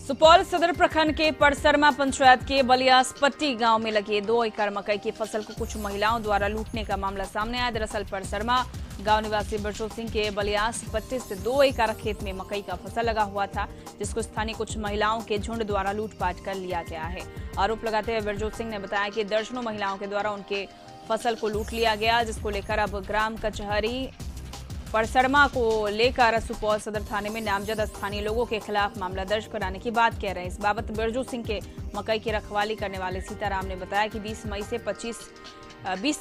सुपौल सदर प्रखंड के परसरमा पंचायत के बलियासपट्टी गांव में लगे 2 एकड़ मकई की फसल को कुछ महिलाओं द्वारा लूटने का मामला सामने आया। दरअसल परसरमा गांव निवासी बिरजोत सिंह के बलियासपट्टी से 2 एकड़ खेत में मकई का फसल लगा हुआ था, जिसको स्थानीय कुछ महिलाओं के झुंड द्वारा लूटपाट कर लिया गया है। आरोप लगाते हुए बिरजोत सिंह ने बताया कि दर्जनों महिलाओं के द्वारा उनके फसल को लूट लिया गया, जिसको लेकर अब ग्राम कचहरी परसरमा को लेकर सुपौल सदर थाने में नामजद स्थानीय लोगों के खिलाफ मामला दर्ज कराने की बात कह रहे हैं। इस बाबत बिरजू सिंह के मकई की रखवाली करने वाले सीताराम ने बताया कि 20 से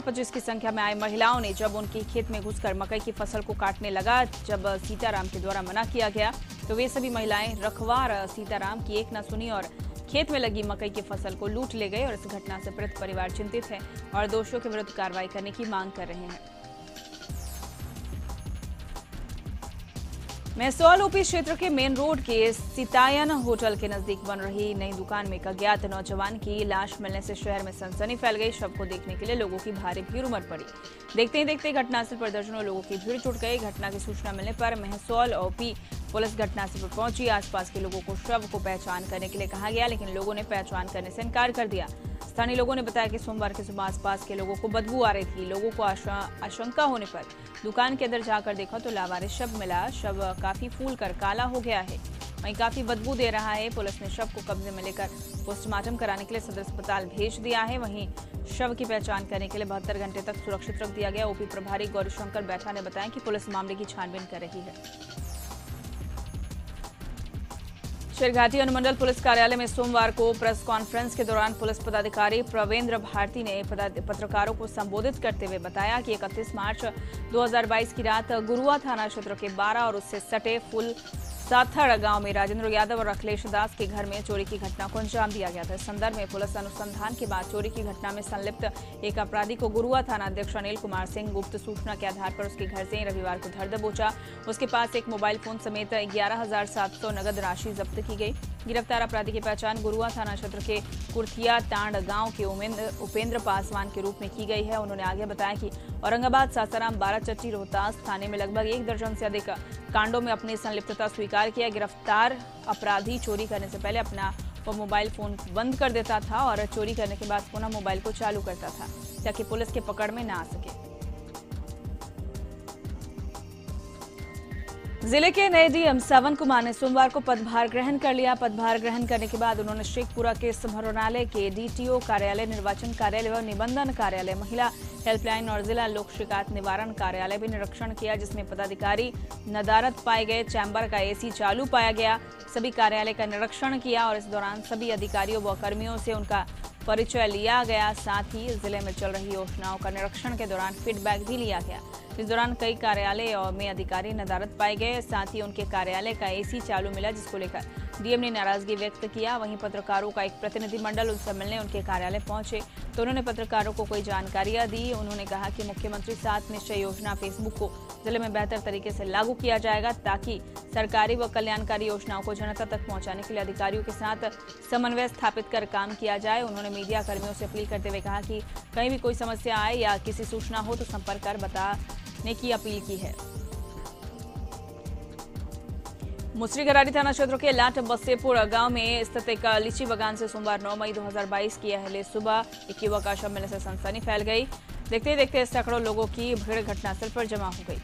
25 की संख्या में आई महिलाओं ने जब उनके खेत में घुसकर मकई की फसल को काटने लगा, जब सीताराम के द्वारा मना किया गया तो वे सभी महिलाएं रखवार सीताराम की एक न सुनी और खेत में लगी मकई की फसल को लूट ले गए। और इस घटना से पीड़ित परिवार चिंतित है और दोषियों के विरुद्ध कार्रवाई करने की मांग कर रहे हैं। मेहसौल ओपी क्षेत्र के मेन रोड के सितायन होटल के नजदीक बन रही नई दुकान में एक अज्ञात नौजवान की लाश मिलने से शहर में सनसनी फैल गई। शव को देखने के लिए लोगों की भारी भीड़ उमड़ पड़ी। देखते ही देखते घटनास्थल पर दर्जनों लोगों की भीड़ जुट गई। घटना की सूचना मिलने पर मेहसौल ओपी पुलिस घटनास्थल पर पहुंची। आसपास के लोगों को शव को पहचान करने के लिए कहा गया, लेकिन लोगों ने पहचान करने से इनकार कर दिया। स्थानीय लोगों ने बताया कि सोमवार की सुबह आसपास के लोगों को बदबू आ रही थी। लोगों को आशंका होने पर दुकान के अंदर जाकर देखा तो लावारिस शव मिला। शव काफी फूल कर काला हो गया है, वहीं काफी बदबू दे रहा है। पुलिस ने शव को कब्जे में लेकर पोस्टमार्टम कराने के लिए सदर अस्पताल भेज दिया है। वहीं शव की पहचान करने के लिए 72 घंटे तक सुरक्षित रख दिया गया। ओपी प्रभारी गौरीशंकर बैठा ने बताया कि पुलिस मामले की छानबीन कर रही है। शेरघाटी अनुमंडल पुलिस कार्यालय में सोमवार को प्रेस कॉन्फ्रेंस के दौरान पुलिस पदाधिकारी प्रवेंद्र भारती ने पत्रकारों को संबोधित करते हुए बताया कि 31 मार्च 2022 की रात गुरुआ थाना क्षेत्र के 12 और उससे सटे फुल साथड़ गांव में राजेंद्र यादव और अखिलेश दास के घर में चोरी की घटना को अंजाम दिया गया था। इस संदर्भ में पुलिस अनुसंधान के बाद चोरी की घटना में संलिप्त एक अपराधी को गुरुआ थाना अध्यक्ष अनिल कुमार सिंह गुप्त सूचना के आधार पर उसके घर से रविवार को धर दबोचा। उसके पास एक मोबाइल फोन समेत 11,700 नगद राशि जब्त की गई। गिरफ्तार अपराधी की पहचान गुरुआ थाना क्षेत्र के कुर्थिया तांड गांव के उपेंद्र पासवान के रूप में की गई है। उन्होंने आगे बताया कि औरंगाबाद, सासाराम, बाराचट्टी, रोहतास थाने में लगभग 1 दर्जन से अधिक कांडों में अपनी संलिप्तता स्वीकार किया। गिरफ्तार अपराधी चोरी करने से पहले अपना मोबाइल फोन बंद कर देता था और चोरी करने के बाद पुनः मोबाइल को चालू करता था ताकि पुलिस के पकड़ में न आ सके। जिले के नए डीएम सावन कुमार ने सोमवार को पदभार ग्रहण कर लिया। पदभार ग्रहण करने के बाद उन्होंने शेखपुरा के समरणालय के डीटीओ कार्यालय, निर्वाचन कार्यालय व निबंधन कार्यालय, महिला हेल्पलाइन और जिला लोक शिकायत निवारण कार्यालय भी निरीक्षण किया, जिसमें पदाधिकारी नदारद पाए गए। चैम्बर का एसी चालू पाया गया। सभी कार्यालय का निरीक्षण किया और इस दौरान सभी अधिकारियों व कर्मियों से उनका परिचय लिया गया। साथ ही जिले में चल रही योजनाओं का निरीक्षण के दौरान फीडबैक भी लिया गया। इस दौरान कई कार्यालय में अधिकारी नदारद पाए गए। साथ ही उनके कार्यालय का एसी चालू मिला, जिसको लेकर डीएम ने नाराजगी व्यक्त किया। वहीं पत्रकारों का एक प्रतिनिधिमंडल उनसे मिलने उनके कार्यालय पहुंचे तो उन्होंने पत्रकारों को कोई जानकारियां दी। उन्होंने कहा कि मुख्यमंत्री 7 निश्चय योजना फेसबुक को जिले में बेहतर तरीके से लागू किया जाएगा, ताकि सरकारी व कल्याणकारी योजनाओं को जनता तक पहुंचाने के लिए अधिकारियों के साथ समन्वय स्थापित कर काम किया जाए। उन्होंने मीडिया कर्मियों से अपील करते हुए कहा कि कहीं भी कोई समस्या आए या किसी सूचना हो तो संपर्क कर बताने की अपील की है। मुसरीघरारी थाना क्षेत्र के लाट बस्सेपुर गांव में स्थित एक लीची बागान से सोमवार 9 मई 2022 की अहले सुबह एक युवक का शव मिलने से सनसनी फैल गई। देखते ही देखते सैकड़ों लोगों की भीड़ घटनास्थल पर जमा हो गई।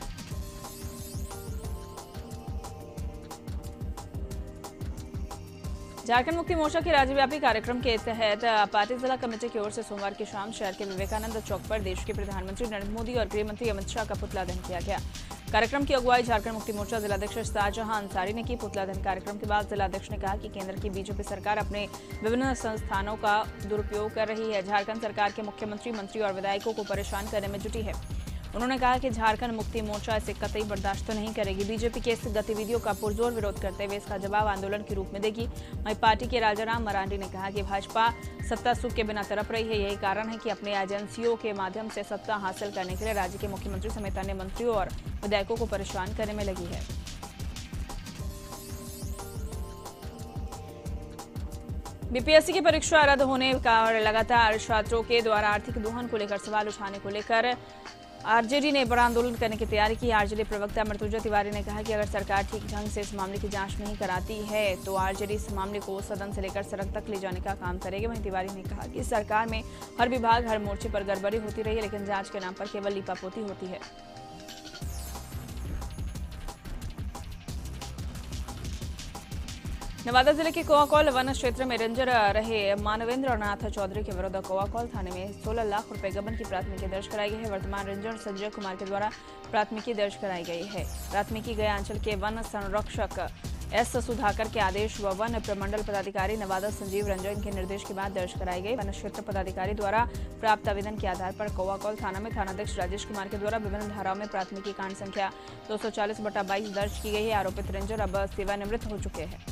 झारखंड मुक्ति मोर्चा के राज्यव्यापी कार्यक्रम के तहत पार्टी जिला कमेटी की ओर से सोमवार की शाम शहर के विवेकानंद चौक पर देश के प्रधानमंत्री नरेंद्र मोदी और गृह मंत्री अमित शाह का पुतला दहन किया गया। कार्यक्रम की अगुवाई झारखंड मुक्ति मोर्चा जिलाध्यक्ष शाहजहां अंसारी ने की। पुतला दहन कार्यक्रम के बाद जिलाध्यक्ष ने कहा कि केंद्र की बीजेपी सरकार अपने विभिन्न संस्थानों का दुरुपयोग कर रही है। झारखंड सरकार के मुख्यमंत्री, मंत्री और विधायकों को परेशान करने में जुटी है। उन्होंने कहा कि झारखंड मुक्ति मोर्चा इसे कतई बर्दाश्त नहीं करेगी। बीजेपी के इस गतिविधियों का पुरजोर विरोध करते हुए इसका जवाब आंदोलन के रूप में देगी। वहीं पार्टी के राजाराम मरांडी ने कहा कि भाजपा सत्ता सुख के बिना तड़प रही है। यही कारण है कि अपने एजेंसियों के माध्यम से सत्ता हासिल करने के लिए राज्य के मुख्यमंत्री समेत अन्य मंत्रियों और विधायकों को परेशान करने में लगी है। बीपीएससी की परीक्षा रद्द होने का और लगातार छात्रों के द्वारा आर्थिक दोहन को लेकर सवाल उठाने को लेकर आरजेडी ने बड़ा आंदोलन करने की तैयारी की। आरजेडी प्रवक्ता मृत्युंजय तिवारी ने कहा कि अगर सरकार ठीक ढंग से इस मामले की जांच नहीं कराती है तो आरजेडी इस मामले को सदन से लेकर सड़क तक ले जाने का काम करेगी। वहीं तिवारी ने कहा कि सरकार में हर विभाग हर मोर्चे पर गड़बड़ी होती रही है, लेकिन जांच के नाम पर केवल लीपापोती होती है। नवादा जिले के कोआकौल वन क्षेत्र में रेंजर रहे मानवेंद्र नाथ चौधरी के विरुद्ध कोआकौल थाने में 16 लाख रुपए गबन की प्राथमिकी दर्ज कराई गई है। वर्तमान रेंजर संजय कुमार के द्वारा प्राथमिकी दर्ज कराई गई है। प्राथमिकी गया अंचल के वन संरक्षक एस सुधाकर के आदेश व वन प्रमंडल पदाधिकारी नवादा संजीव रंजन के निर्देश के बाद दर्ज कराई गई। वन क्षेत्र पदाधिकारी द्वारा प्राप्त आवेदन के आधार पर कोआकौल थाना में थानाध्यक्ष राजेश कुमार के द्वारा विभिन्न धाराओं में प्राथमिकी कांड संख्या 240/22 दर्ज की गई है। आरोपित रेंजर अब सेवानिवृत्त हो चुके हैं।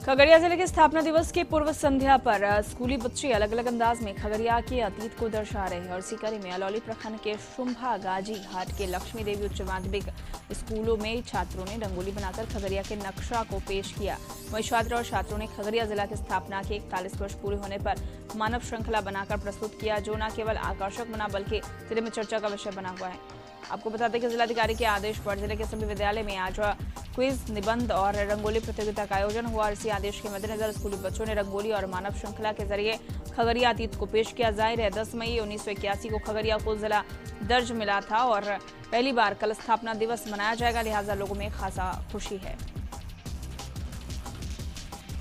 खगड़िया जिले के स्थापना दिवस की पूर्व संध्या पर स्कूली बच्चे अलग अलग अंदाज में खगड़िया के अतीत को दर्शा रहे हैं और सीकरी में अलौली प्रखंड के शुंभा गाजी घाट के लक्ष्मी देवी उच्च माध्यमिक स्कूलों में छात्रों ने रंगोली बनाकर खगड़िया के नक्शा को पेश किया। वहीं छात्र और छात्रों ने खगड़िया जिला की स्थापना के 41 वर्ष पूरे होने पर मानव श्रृंखला बनाकर प्रस्तुत किया, जो न केवल आकर्षक बना बल्कि जिले में चर्चा का विषय बना हुआ है। आपको बता दें कि जिलाधिकारी के आदेश पर जिले के सभी विद्यालय में आज क्विज, निबंध और रंगोली प्रतियोगिता का आयोजन हुआ और इसी आदेश के मद्देनजर स्कूली बच्चों ने रंगोली और मानव श्रृंखला के जरिए खगड़िया अतीत को पेश किया। जाहिर है 10 मई 1981 को खगड़िया को जिला दर्ज मिला था और पहली बार कल स्थापना दिवस मनाया जाएगा, लिहाजा लोगों में खासा खुशी है।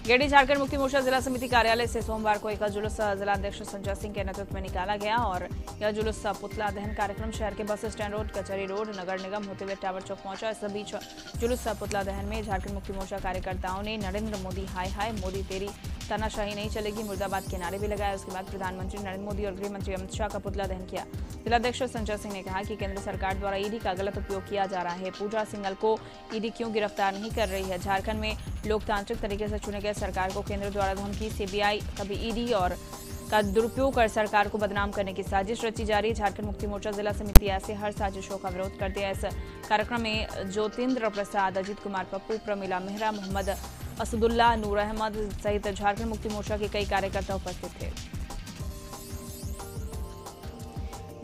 गिरिडीह झारखंड मुक्ति मोर्चा जिला समिति कार्यालय से सोमवार को एक जुलूस जिलाध्यक्ष संजय सिंह के नेतृत्व में निकाला गया और यह जुलूस पुतला दहन कार्यक्रम शहर के बस स्टैंड रोड, कचहरी रोड, नगर निगम होते हुए टावर चौक पहुंचा। इस बीच जुलूस पुतला दहन में झारखंड मुक्ति मोर्चा कार्यकर्ताओं ने नरेंद्र मोदी हाय हाय, मोदी तेरी तानाशाही नहीं चलेगी, मुर्दाबाद के नारे भी लगाए। उसके बाद प्रधानमंत्री नरेंद्र मोदी और गृह मंत्री अमित शाह का पुतला दहन किया। जिलाध्यक्ष संजय सिंह ने कहा कि केंद्र सरकार द्वारा ईडी का गलत उपयोग किया जा रहा है। पूजा सिंघल को ईडी क्यों गिरफ्तार नहीं कर रही है? झारखंड में लोकतांत्रिक तरीके से चुने गए सरकार को केंद्र द्वारा धमकी, सीबीआई कभी ईडी और का दुरुपयोग कर सरकार को बदनाम करने की साजिश रची जा रही है। झारखंड मुक्ति मोर्चा जिला समिति ऐसे हर साजिशों का विरोध करती है। इस कार्यक्रम में ज्योतिंद्र प्रसाद, अजीत कुमार पप्पू, प्रमिला मेहरा, मोहम्मद असदुल्ला, नूर अहमद सहित झारखंड मुक्ति मोर्चा के कई कार्यकर्ता उपस्थित थे।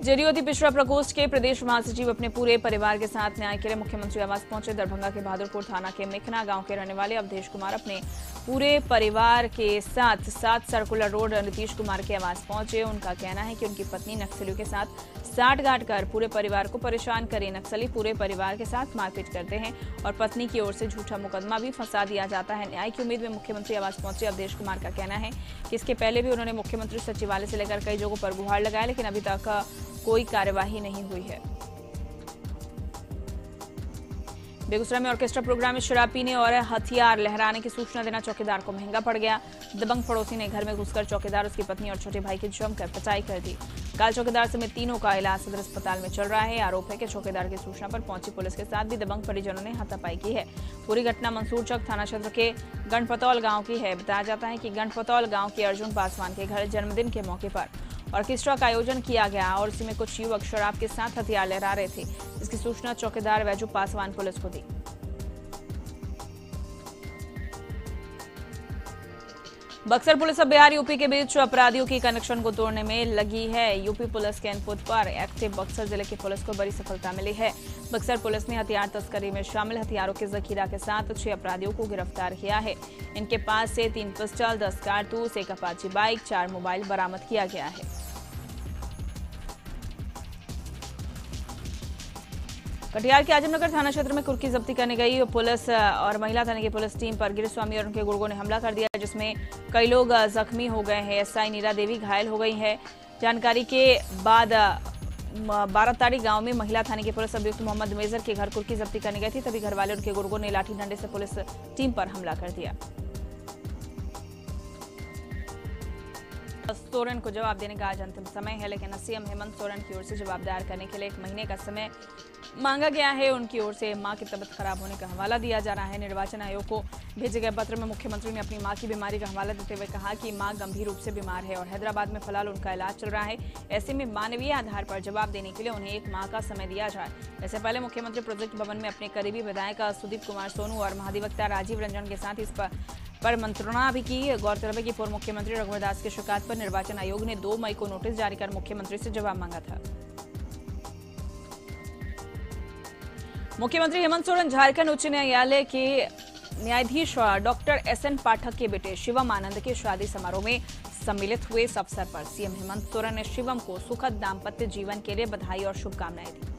जेडीयू अति पिछड़ा प्रकोष्ठ के प्रदेश महासचिव अपने पूरे परिवार के साथ न्याय के लिए मुख्यमंत्री आवास पहुंचे। दरभंगा के बहादुरपुर थाना के मेखना गांव के रहने वाले अवधेश कुमार अपने पूरे परिवार के साथ 7 सर्कुलर रोड नीतीश कुमार के आवास पहुंचे। उनका कहना है कि उनकी पत्नी नक्सलियों के साथ साठगांठ कर पूरे परिवार को परेशान करे। नक्सली पूरे परिवार के साथ मारपीट करते हैं और पत्नी की ओर से झूठा मुकदमा भी फंसा दिया जाता है। न्याय की उम्मीद में मुख्यमंत्री आवास पहुंचे अवधेश कुमार का कहना है कि इसके पहले भी उन्होंने मुख्यमंत्री सचिवालय से लेकर कई जगहों पर गुहार लगाया, लेकिन अभी तक कोई कार्यवाही नहीं हुई है। बेगूसराय में ऑर्केस्ट्रा प्रोग्राम में शराब पीने और हथियार लहराने की सूचना देना चौकीदार को महंगा पड़ गया। दबंग पड़ोसी ने घर में घुसकर चौकीदार, उसकी पत्नी और छोटे भाई की जमकर पिटाई कर दी। घायल चौकीदार समेत तीनों का इलाज सदर अस्पताल में चल रहा है। आरोप है कि चौकीदार की सूचना पर पहुंची पुलिस के साथ भी दबंग परिजनों ने हाथापाई की है। पूरी घटना मंसूरचक थाना क्षेत्र के गणपतौल गांव की है। बताया जाता है कि गणपतौल गांव के अर्जुन पासवान के घर जन्मदिन के मौके पर ऑर्केस्ट्रा का आयोजन किया गया और उसी में कुछ युवक शराब के साथ हथियार लहरा रहे थे, जिसकी सूचना चौकीदार वैजू पासवान पुलिस को दी। बक्सर पुलिस अब बिहार यूपी के बीच अपराधियों की कनेक्शन को तोड़ने में लगी है। यूपी पुलिस के इनपुट पर एक्टिव बक्सर जिले की पुलिस को बड़ी सफलता मिली है। बक्सर पुलिस ने हथियार तस्करी में शामिल हथियारों के जखीरा के साथ 6 अपराधियों को गिरफ्तार किया है। इनके पास से 3 पिस्टल, 10 कारतूस, 1 अपाची बाइक, 4 मोबाइल बरामद किया गया है। कटिहार के आजमनगर थाना क्षेत्र में कुर्की जब्ती करने गई पुलिस और महिला थाने की पुलिस टीम पर गिरस्वामी और उनके गुर्गों ने हमला कर दिया, जिसमें कई लोग जख्मी हो गए हैं। एसआई नीरा देवी घायल हो गई है। जानकारी के बाद 12 गांव में महिला थाने की पुलिस अभियुक्त मोहम्मद मेजर के घर कुर्की जब्ती करने गई थी, तभी घरवाले और उनके गुर्गों ने लाठी डंडे से पुलिस टीम पर हमला कर दिया। सोरेन को जवाब देने का आज अंतिम समय है, लेकिन सीएम हेमंत सोरेन की ओर से जवाब दायर करने के लिए 1 महीने का समय मांगा गया है। उनकी ओर से मां की तबीयत खराब होने का हवाला दिया जा रहा है। निर्वाचन आयोग को भेजे गए पत्र में मुख्यमंत्री ने अपनी मां की बीमारी का हवाला देते हुए कहा कि मां गंभीर रूप से बीमार है और हैदराबाद में फिलहाल उनका इलाज चल रहा है। ऐसे में मानवीय आधार पर जवाब देने के लिए उन्हें 1 माह का समय दिया जाए। इससे पहले मुख्यमंत्री प्रोजेक्ट भवन में अपने करीबी विधायक सुदीप कुमार सोनू और महाधिवक्ता राजीव रंजन के साथ इस पर मंत्रणा भी की। गौरतलब है कि पूर्व मुख्यमंत्री रघुवर दास की शिकायत पर निर्वाचन आयोग ने 2 मई को नोटिस जारी कर मुख्यमंत्री से जवाब मांगा था। मुख्यमंत्री हेमंत सोरेन झारखंड उच्च न्यायालय के न्यायाधीश डॉक्टर SN पाठक के बेटे शिवम आनंद के शादी समारोह में सम्मिलित हुए। इस अवसर पर सीएम हेमंत सोरेन ने शिवम को सुखद दाम्पत्य जीवन के लिए बधाई और शुभकामनाएं दी।